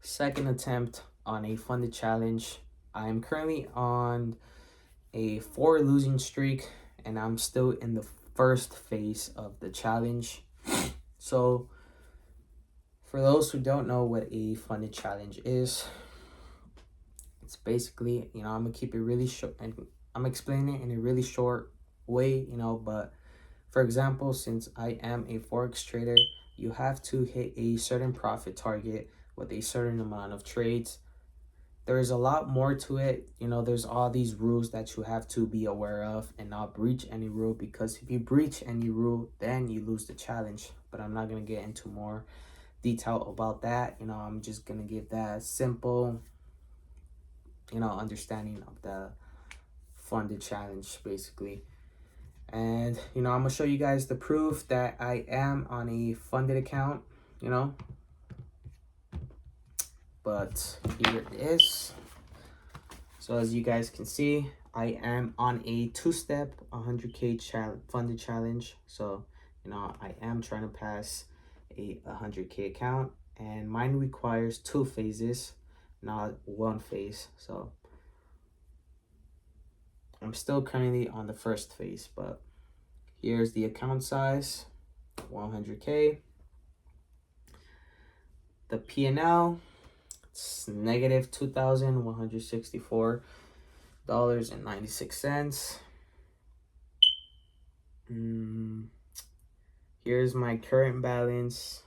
second attempt on a funded challenge. I'm currently on a 4 losing streak and I'm still in the first phase of the challenge. So for those who don't know what a funded challenge is, it's basically, I'm gonna keep it really short and I'm explaining it in a really short way, but for example, since I am a forex trader, you have to hit a certain profit target with a certain amount of trades. There's a lot more to it. There's all these rules that you have to be aware of and not breach any rule, because if you breach any rule, then you lose the challenge. But I'm not going to get into more detail about that. I'm just going to give that simple, understanding of the funded challenge, basically. And, I'm going to show you guys the proof that I am on a funded account, But here it is. So as you guys can see, I am on a 2-step 100K funded challenge. So, I am trying to pass a 100K account, and mine requires 2 phases, not 1 phase. So I'm still currently on the first phase, but here's the account size, 100K. The P&L, it's negative $2,164.96. Here's my current balance.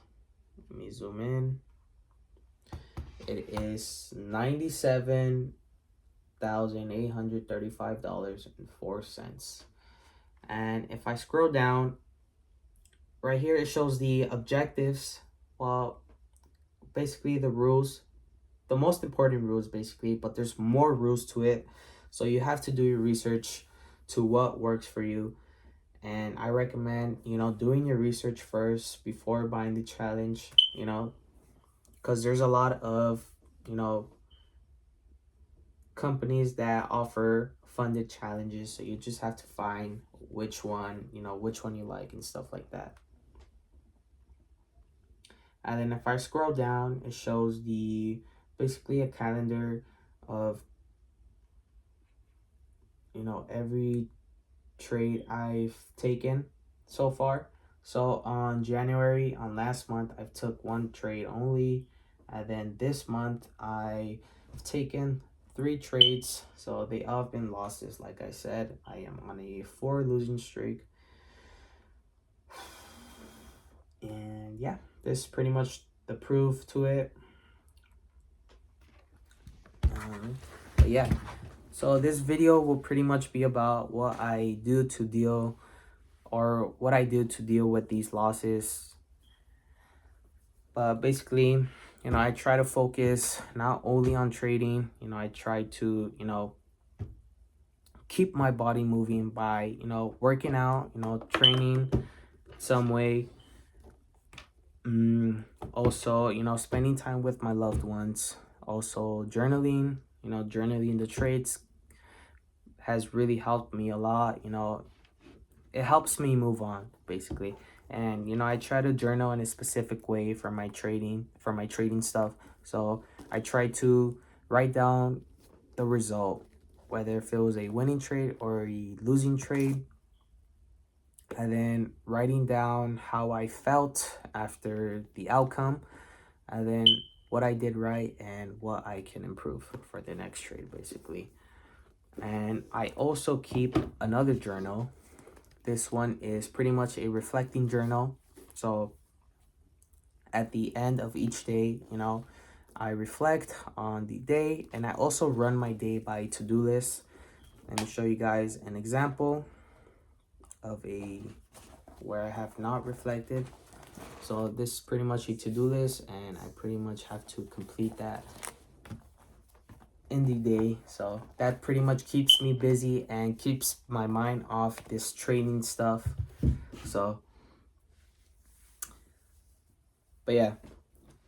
Let me zoom in. It is $97,835.04. And if I scroll down, right here it shows the objectives. Well, basically the rules, the most important rules basically, but there's more rules to it. So you have to do your research to what works for you. And I recommend, doing your research first before buying the challenge, because there's a lot of, companies that offer funded challenges. So you just have to find which one you like and stuff like that. And then if I scroll down, it shows basically a calendar of, every trade I've taken so far. So on last month, I've took 1 trade only. And then this month, I've taken 3 trades. So they all have been losses. Like I said, I am on a 4 losing streak. And yeah, this is pretty much the proof to it. But yeah, so this video will pretty much be about what I do to deal with these losses. But basically, I try to focus not only on trading. I try to, keep my body moving by, working out, training some way. Also, spending time with my loved ones. Also journaling, journaling the trades has really helped me a lot. It helps me move on, basically. And I try to journal in a specific way for my trading stuff. So I try to write down the result, whether if it was a winning trade or a losing trade, and then writing down how I felt after the outcome, and then what I did right and what I can improve for the next trade, basically. And I also keep another journal. This one is pretty much a reflecting journal. So at the end of each day, I reflect on the day, and I also run my day by to-do list. Let me show you guys an example of where I have not reflected. So this is pretty much a to-do list, and I pretty much have to complete that in the day. So that pretty much keeps me busy and keeps my mind off this training stuff. So, but yeah,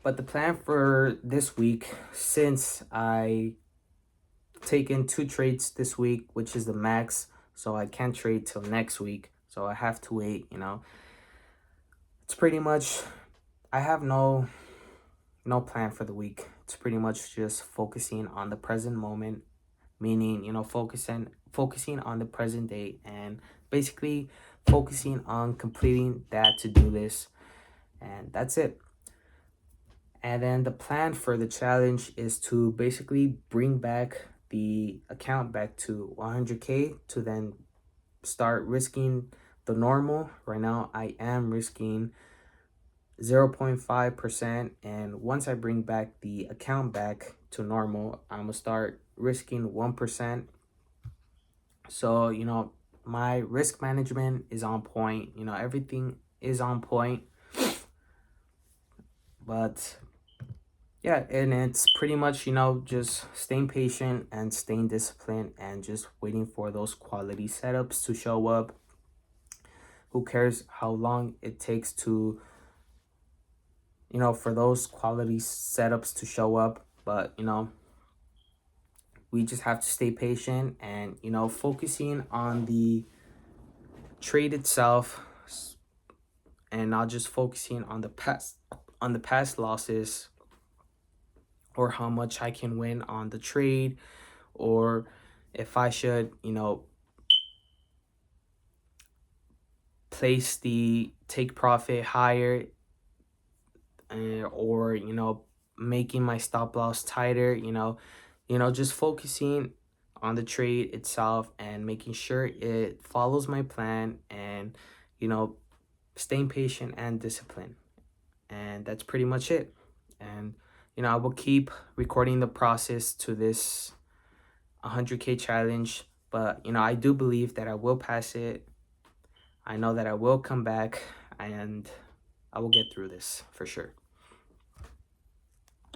but the plan for this week, since I taken 2 trades this week, which is the max, so I can't trade till next week, so I have to wait. It's pretty much, I have no plan for the week, it's pretty much just focusing on the present moment, meaning, you know, focusing on the present day, and basically focusing on completing that to-do list, and that's it. And then the plan for the challenge is to basically bring back the account back to 100K to then start risking the normal. Right now, I am risking 0.5%. And once I bring back the account back to normal, I'm going to start risking 1%. So, you know, my risk management is on point. You know, everything is on point. But yeah, and it's pretty much, you know, just staying patient and staying disciplined and just waiting for those quality setups to show up. Who cares how long it takes to, you know, for those quality setups to show up? But, you know, we just have to stay patient and, you know, focusing on the trade itself and not just focusing on the past losses, or how much I can win on the trade, or if I should, you know, place the take profit higher, or, you know, making my stop loss tighter, just focusing on the trade itself and making sure it follows my plan, and, you know, staying patient and disciplined. And that's pretty much it. And, you know, I will keep recording the process to this 100K challenge, but, you know, I do believe that I will pass it. I know that I will come back, and I will get through this for sure.